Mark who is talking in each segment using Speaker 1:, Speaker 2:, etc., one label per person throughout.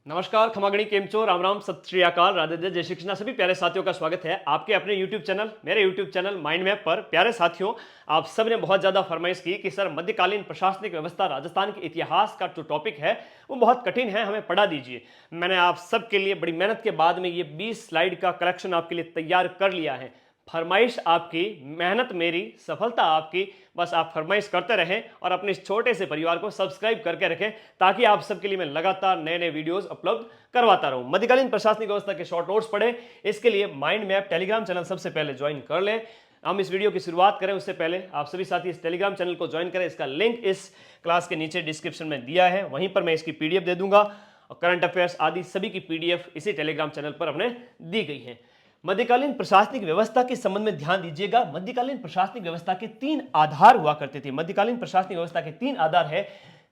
Speaker 1: नमस्कार, खमागणी केमचो, राम राम, सत श्री अकाल, राधे राधे, जय श्री कृष्णा। सभी प्यारे साथियों का स्वागत है आपके अपने YouTube चैनल, मेरे YouTube चैनल माइंड मैप पर। प्यारे साथियों, आप सब ने बहुत ज़्यादा फरमाइश की कि सर मध्यकालीन प्रशासनिक व्यवस्था राजस्थान के इतिहास का जो टॉपिक है वो बहुत कठिन है, हमें पढ़ा दीजिए। मैंने आप सब के लिए बड़ी मेहनत के बाद में ये 20 स्लाइड का कलेक्शन आपके लिए तैयार कर लिया है। फरमाइश आपकी, मेहनत मेरी, सफलता आपकी। बस आप फरमाइश करते रहें और अपने इस छोटे से परिवार को सब्सक्राइब करके रखें ताकि आप सबके लिए मैं लगातार नए नए वीडियोस अपलोड करवाता रहूं। मध्यकालीन प्रशासनिक व्यवस्था के शॉर्ट नोट्स पढ़ें, इसके लिए माइंड मैप टेलीग्राम चैनल सबसे पहले ज्वाइन कर लें। हम इस वीडियो की शुरुआत करें उससे पहले आप सभी साथी इस टेलीग्राम चैनल को ज्वाइन करें। इसका लिंक इस क्लास के नीचे डिस्क्रिप्शन में दिया है, वहीं पर मैं इसकी पीडीएफ दे दूंगा और करंट अफेयर्स आदि सभी की पीडीएफ इसी टेलीग्राम चैनल पर हमने दी गई है। मध्यकालीन प्रशासनिक व्यवस्था के संबंध में ध्यान दीजिएगा। मध्यकालीन प्रशासनिक व्यवस्था के 3 आधार हुआ करते थे। मध्यकालीन प्रशासनिक व्यवस्था के 3 आधार है।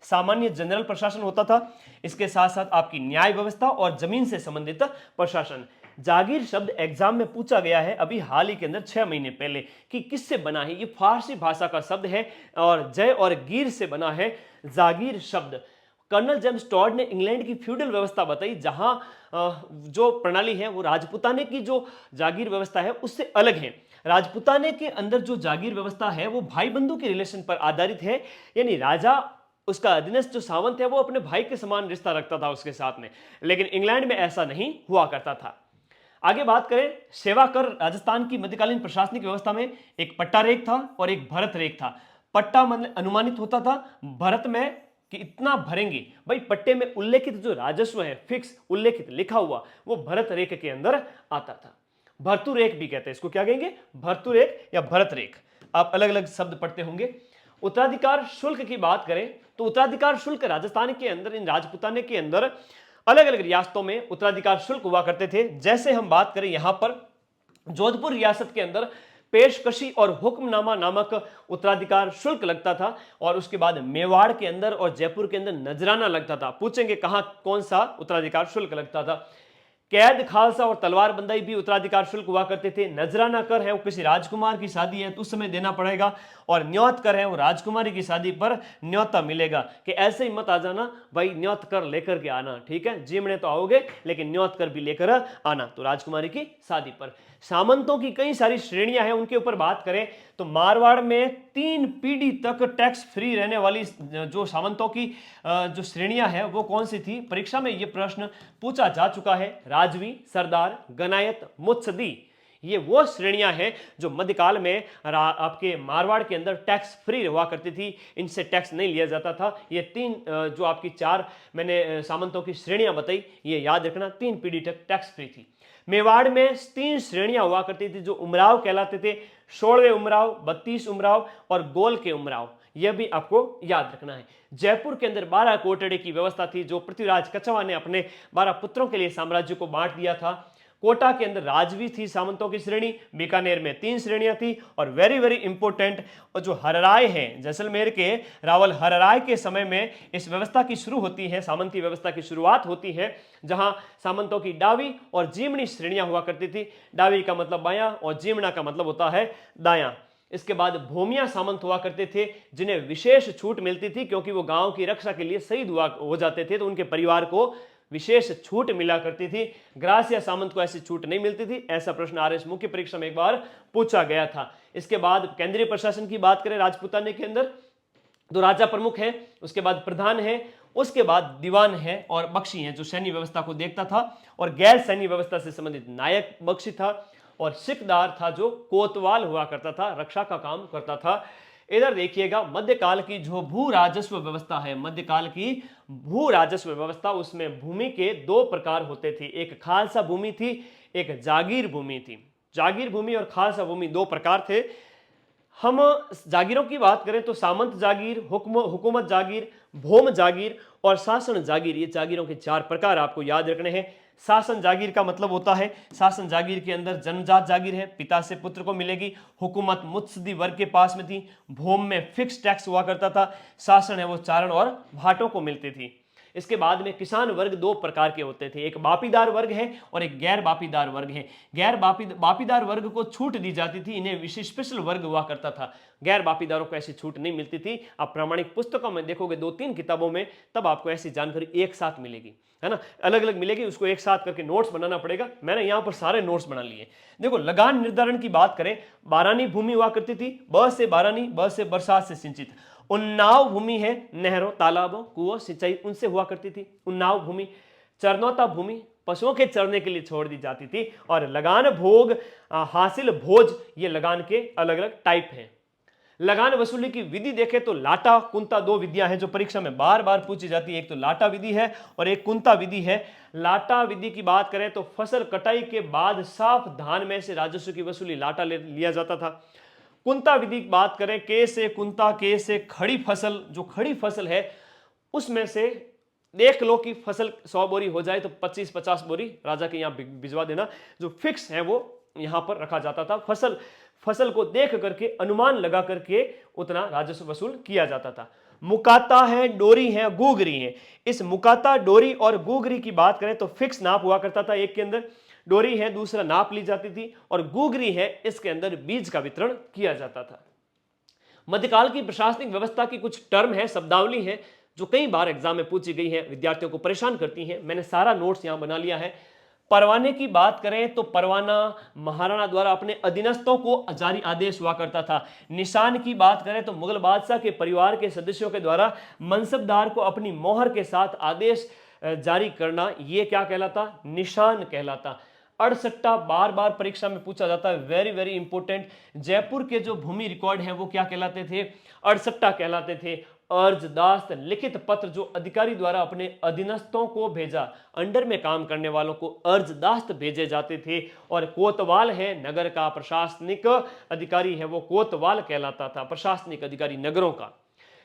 Speaker 1: सामान्य जनरल प्रशासन होता था, इसके साथ साथ आपकी न्याय व्यवस्था और जमीन से संबंधित प्रशासन। जागीर शब्द एग्जाम में पूछा गया है अभी हाल ही के अंदर 6 महीने पहले कि किससे बना है। ये फारसी भाषा का शब्द है और जय और गीर से बना है जागीर शब्द। कर्नल जेम्स टॉड ने इंग्लैंड की फ्यूडल व्यवस्था बताई, जहां जो प्रणाली है वो राजपुताने की जो जागीर व्यवस्था है उससे अलग है। राजपुताने के अंदर जो जागीर व्यवस्था है वो भाई बंधु के रिलेशन पर आधारित है, यानी राजा उसका अधीनस्थ जो सावंत है वो अपने भाई के समान रिश्ता रखता था उसके साथ में। लेकिन इंग्लैंड में ऐसा नहीं हुआ करता था। आगे बात करें सेवा कर। राजस्थान की मध्यकालीन प्रशासनिक व्यवस्था में एक पट्टा रेख था और एक भरत रेख था। पट्टा मतलब अनुमानित होता था, भरत में कि इतना भरेंगे। भाई पट्टे में उल्लेखित जो राजस्व है, फिक्स उल्लेखित लिखा हुआ, वो भरत रेख के अंदर आता था। भर्तु रेख भी कहते हैं इसको, क्या कहेंगे, भर्तु रेख या भरत रेख। आप अलग अलग शब्द पढ़ते होंगे। उत्तराधिकार शुल्क की बात करें तो उत्तराधिकार शुल्क राजस्थान के अंदर, इन राजपुताने के अंदर अलग अलग रियासतों में उत्तराधिकार शुल्क हुआ करते थे। जैसे हम बात करें यहां पर जोधपुर रियासत के अंदर पेशकशी और हुक्मनामा नामक उत्तराधिकार शुल्क लगता था, और उसके बाद मेवाड़ के अंदर और जयपुर के अंदर नजराना लगता था। पूछेंगे कहां कौन सा उत्तराधिकार शुल्क लगता था। कैद, खालसा और तलवार बंदाई भी उत्तराधिकार शुल्क हुआ करते थे। नजराना कर है वो किसी राजकुमार की शादी है तो उस समय देना पड़ेगा, और न्यौत कर है वो राजकुमारी की शादी पर न्यौता मिलेगा। कि ऐसे ही मत आ जाना भाई, न्यौत कर लेकर के आना, ठीक है, जीमने तो आओगे लेकिन न्यौत कर भी लेकर आना, तो राजकुमारी की शादी पर। सामंतों की कई सारी श्रेणियां हैं, उनके ऊपर बात करें तो मारवाड़ में 3 पीढ़ी तक टैक्स फ्री रहने वाली जो सामंतों की जो श्रेणियां हैं वो कौन सी थी। परीक्षा में ये प्रश्न पूछा जा चुका है। राजवी, सरदार, गनायत, मुत्सदी, ये वो श्रेणियां हैं जो मध्यकाल में आपके मारवाड़ के अंदर टैक्स फ्री हुआ करती थी, इनसे टैक्स नहीं लिया जाता था। ये 3 जो आपकी 4 मैंने सामंतों की श्रेणियां बताई, ये याद रखना, 3 पीढ़ी तक टैक्स फ्री थी। मेवाड़ में 3 श्रेणियां हुआ करती थी जो उमराव कहलाते थे। 16वें उमराव, 32 उमराव और गोल के उमराव, यह भी आपको याद रखना है। जयपुर के अंदर 12 कोटड़े की व्यवस्था थी जो पृथ्वीराज कछवा ने अपने 12 पुत्रों के लिए साम्राज्य को बांट दिया था। कोटा के अंदर राजवी थी सामंतों की श्रेणी। बीकानेर में 3 श्रेणियां थी। और वेरी वेरी इंपॉर्टेंट, और जो हरराय है, जैसलमेर के रावल हरराय के समय में इस व्यवस्था की शुरू होती है, सामंती व्यवस्था की शुरुआत होती है, जहां सामंतों की डावी और जीमनी श्रेणियां हुआ करती थी। डावी का मतलब बायां और जीमना का मतलब होता है दायां। इसके बाद भूमिया सामंत हुआ करते थे जिन्हें विशेष छूट मिलती थी, क्योंकि वो गांव की रक्षा के लिए शहीद हुआ हो जाते थे तो उनके परिवार को विशेष छूट मिला करती थी। ग्रास या सामंत को ऐसी छूट नहीं मिलती थी। ऐसा प्रश्न आरएस मुख्य परीक्षा में एक बार पूछा गया था। इसके बाद केंद्रीय प्रशासन की बात करें राजपुताने के अंदर, तो राजा प्रमुख है, उसके बाद प्रधान है, उसके बाद दीवान है और बख्शी है जो सैन्य व्यवस्था को देखता था, और गैर सैन्य व्यवस्था से संबंधित नायक बख्शी था, और सिकदार था जो कोतवाल हुआ करता था, रक्षा का काम करता था। इधर देखिएगा मध्यकाल की जो भू राजस्व व्यवस्था है, मध्यकाल की भू राजस्व व्यवस्था, उसमें भूमि के 2 प्रकार होते थे। एक खालसा भूमि थी, एक जागीर भूमि थी। जागीर भूमि और खालसा भूमि 2 प्रकार थे। हम जागीरों की बात करें तो सामंत जागीर, हुकूमत जागीर, भौम जागीर और शासन जागीर, ये जागीरों के 4 प्रकार आपको याद रखने हैं। शासन जागीर का मतलब होता है, शासन जागीर के अंदर जन्मजात जागीर है, पिता से पुत्र को मिलेगी। हुकूमत मुत्सदी वर्ग के पास में थी। भूम में फिक्स टैक्स हुआ करता था। शासन है वो चारण और भाटों को मिलती थी। इसके बाद में किसान वर्ग दो प्रकार के होते थे, एक बापीदार वर्ग है और एक गैर बापीदार वर्ग है। गैर बापीदार वर्ग को छूट दी जाती थी, इन्हें विशेष स्पेशल वर्ग हुआ करता था। गैर बापीदारों को ऐसी छूट नहीं मिलती थी। आप प्रामाणिक पुस्तकों में देखोगे 2-3 किताबों में, तब आपको ऐसी जानकारी एक साथ मिलेगी, है ना, अलग अलग मिलेगी, उसको एक साथ करके नोट्स बनाना पड़ेगा। मैंने यहां पर सारे नोट्स बना लिए। देखो लगान निर्धारण की बात करें, बारानी भूमि हुआ करती थी, ब से बारानी, ब से बरसात से सिंचित। उन्नाव भूमि है नहरों, तालाबों, कुओं, सिंचाई उनसे हुआ करती थी उन्नाव भूमि। चरनौता भूमि पशुओं के चरने के लिए छोड़ दी जाती थी। और लगान, भोग, हासिल, भोज, ये लगान के अलग अलग टाइप हैं। लगान वसूली की विधि देखें तो लाटा, कुंता दो विधियां हैं जो परीक्षा में बार बार पूछी जाती है। एक तो लाटा विधि है और एक कुंता विधि है। लाटा विधि की बात करें तो फसल कटाई के बाद साफ धान में से राजस्व की वसूली लाटा लिया जाता था। कुंता विधि की बात करें, के से कुंता, के से खड़ी फसल, जो खड़ी फसल है उसमें से देख लो कि फसल 100 बोरी हो जाए तो 25-50 बोरी राजा के यहाँ भिजवा देना, जो फिक्स है वो यहां पर रखा जाता था। फसल को देख करके, अनुमान लगा करके उतना राजस्व वसूल किया जाता था। मुकाता है, डोरी है, गुगरी है। इस मुकाता, डोरी और गुगरी की बात करें तो फिक्स नाप हुआ करता था, एक के अंदर डोरी है, दूसरा नाप ली जाती थी, और गुगरी है, इसके अंदर बीज का वितरण किया जाता था। मध्यकाल की प्रशासनिक व्यवस्था की कुछ टर्म है, शब्दावली है, जो कई बार एग्जाम में पूछी गई है, विद्यार्थियों को परेशान करती हैं। मैंने सारा नोट्स यहां बना लिया है। परवाने की बात करें तो परवाना महाराणा द्वारा अपने अधीनस्थों को जारी आदेश हुआ करता था। निशान की बात करें तो मुगल बादशाह के परिवार के सदस्यों के द्वारा मनसबदार को अपनी मोहर के साथ आदेश जारी करना, यह क्या कहलाता? निशान कहलाता। अड़सट्टा बार बार परीक्षा में पूछा जाता है, वेरी वेरी इंपॉर्टेंट। जयपुर के जो भूमि रिकॉर्ड है वो क्या कहलाते थे? अड़सट्टा कहलाते थे। अर्जदास्त लिखित पत्र जो अधिकारी द्वारा अपने अधीनस्थों को भेजा, अंडर में काम करने वालों को अर्जदास्त भेजे जाते थे। और कोतवाल है, नगर का प्रशासनिक अधिकारी है, वो कोतवाल कहलाता था, प्रशासनिक अधिकारी नगरों का।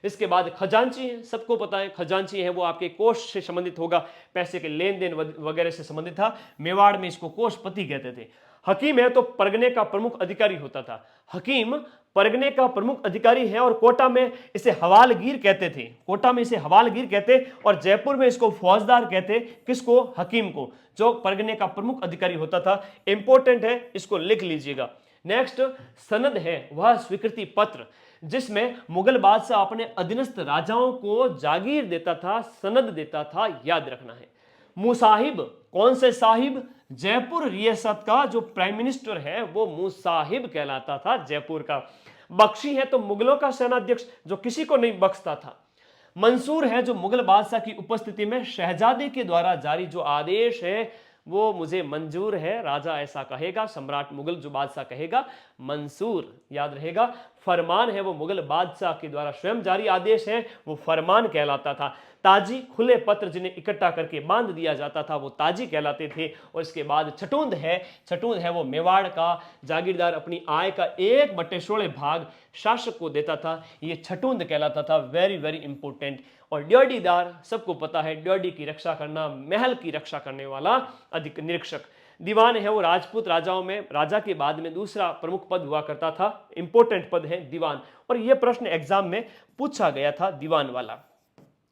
Speaker 1: इसके बाद खजांची है, सबको पता है खजांची है, वो आपके कोष से संबंधित होगा, पैसे के लेन देन वगैरह से संबंधित था। मेवाड़ में इसको कोषपति कहते थे। हकीम है तो परगने का प्रमुख अधिकारी होता था। हकीम परगने का प्रमुख अधिकारी है, और कोटा में इसे हवालगीर कहते थे। कोटा में इसे हवालगीर कहते, और जयपुर में इसको फौजदार कहते। किसको? हकीम को, जो परगने का प्रमुख अधिकारी होता था। इंपॉर्टेंट है, इसको लिख लीजिएगा। नेक्स्ट सनद है, वह स्वीकृति पत्र जिसमें मुगल बादशाह अपने अधीनस्थ राजाओं को जागीर देता था, सनद देता था, याद रखना है। मुसाहिब, कौन से साहिब? जयपुर रियासत का जो प्राइम मिनिस्टर है वो मुसाहिब कहलाता था, जयपुर का। बख्शी है तो मुगलों का सेनाध्यक्ष जो किसी को नहीं बख्शता था। मंसूर है जो मुगल बादशाह की उपस्थिति में शहजादे के द्वारा जारी जो आदेश है वो मुझे मंजूर है, राजा ऐसा कहेगा, सम्राट मुगल जो बादशाह कहेगा, मंसूर याद रहेगा। फरमान है वो मुगल बादशाह के द्वारा स्वयं जारी आदेश है, वो फरमान कहलाता था। ताजी, खुले पत्र जिन्हें इकट्ठा करके बांध दिया जाता था वो ताजी कहलाते थे। और इसके बाद छटुंद है वो मेवाड़ का जागीरदार अपनी आय का 1/16 भाग शासक को देता था, ये छटुंद कहलाता था, वेरी वेरी इंपॉर्टेंट। और ड्योढ़ीदार, सबको पता है, ड्योढ़ी की रक्षा करना, महल की रक्षा करने वाला अधिक निरीक्षक। दीवान है वो राजपूत राजाओं में राजा के बाद में दूसरा प्रमुख पद हुआ करता था, इंपॉर्टेंट पद है दीवान, और यह प्रश्न एग्जाम में पूछा गया था, दीवान वाला।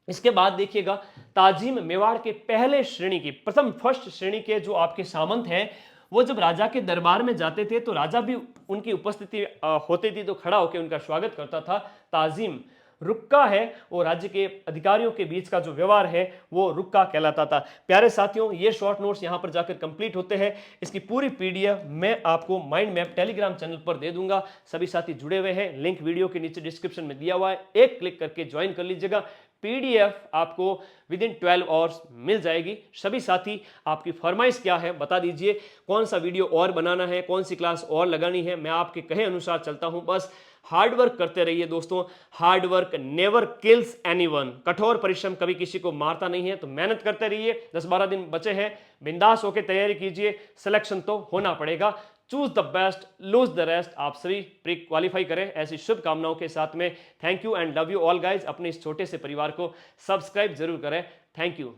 Speaker 1: इसके बाद देखिएगा ताजीम, मेवाड़ के पहले श्रेणी की, प्रथम फर्स्ट श्रेणी के जो आपके सामंत हैं, वो जब राजा के दरबार में जाते थे तो राजा भी उनकी उपस्थिति होती थी तो खड़ा होकर उनका स्वागत करता था। ताजीम। रुक्का है वो राज्य के अधिकारियों के बीच का जो व्यवहार है वो रुक्का कहलाता था। प्यारे साथियों, ये शॉर्ट नोट्स यहां पर जाकर कंप्लीट होते हैं। इसकी पूरी पीडीएफ मैं आपको माइंड मैप टेलीग्राम चैनल पर दे दूंगा। सभी साथी जुड़े हुए हैं, लिंक वीडियो के नीचे डिस्क्रिप्शन में दिया हुआ है, एक क्लिक करके ज्वाइन कर लीजिएगा। पीडीएफ आपको विद इन 12 आवर्स मिल जाएगी। सभी साथी आपकी फरमाइश क्या है बता दीजिए, कौन सा वीडियो और बनाना है, कौन सी क्लास और लगानी है, मैं आपके कहे अनुसार चलता हूं। बस हार्ड वर्क करते रहिए दोस्तों, hard work never kills anyone. कठोर परिश्रम कभी किसी को मारता नहीं है, तो मेहनत करते रहिए। 10-12 दिन बचे हैं, बिंदास होकर तैयारी कीजिए, सिलेक्शन तो होना पड़ेगा। Choose the best, lose the rest. आप सभी प्री क्वालिफाई करें, ऐसी शुभकामनाओं के साथ में thank you and love you all guys. अपने इस छोटे से परिवार को सब्सक्राइब जरूर करें। Thank you.